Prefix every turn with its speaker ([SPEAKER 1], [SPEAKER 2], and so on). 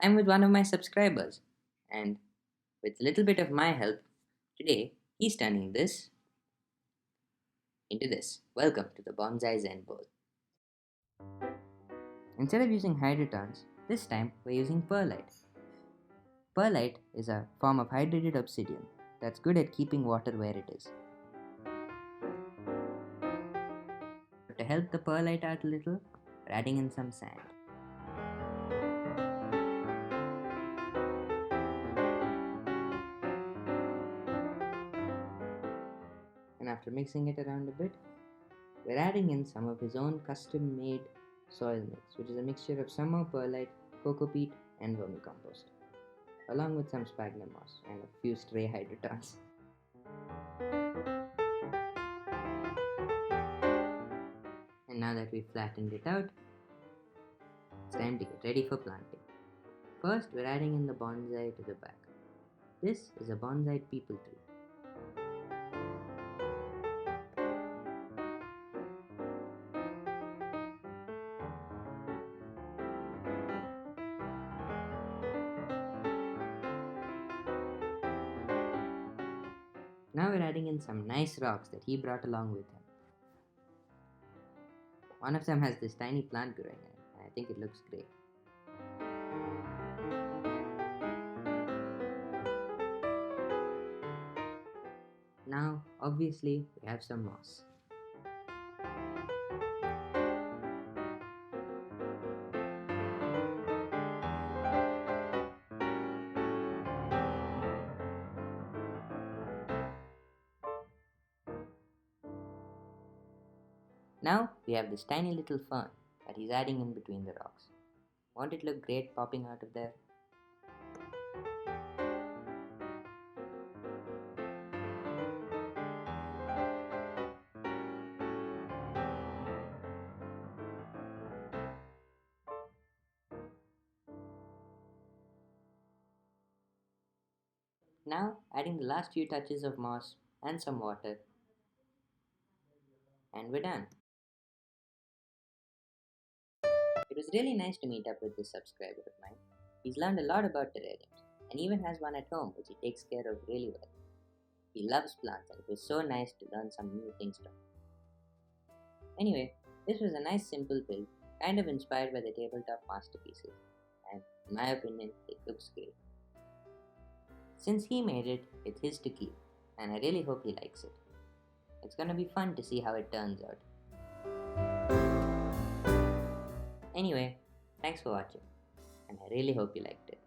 [SPEAKER 1] I'm with one of my subscribers, and with a little bit of my help, today he's turning this into this. Welcome to the Bonsai Zen Bowl. Instead of using hydrotons, this time we're using perlite. Perlite is a form of hydrated obsidian that's good at keeping water where it is. But to help the perlite out a little, we're adding in some sand. And after mixing it around a bit, we're adding in some of his own custom made soil mix, which is a mixture of some more perlite, coco peat, and vermicompost, along with some sphagnum moss and a few stray hydrotons. And now that we've flattened it out, it's time to get ready for planting. First, we're adding in the bonsai to the back. This is a bonsai people tree. Now we're adding in some nice rocks that he brought along with him. One of them has this tiny plant growing in it, and I think it looks great. Now, obviously, we have some moss. Now we have this tiny little fern that he's adding in between the rocks. Won't it look great popping out of there? Now adding the last few touches of moss and some water, and we're done. It was really nice to meet up with this subscriber of mine. He's learned a lot about terrariums and even has one at home which he takes care of really well. He loves plants and it was so nice to learn some new things from him. Anyway, this was a nice simple build, kind of inspired by the tabletop masterpieces, and in my opinion, it looks great. Since he made it, it's his to keep, and I really hope he likes it. It's gonna be fun to see how it turns out. Anyway, thanks for watching, and I really hope you liked it.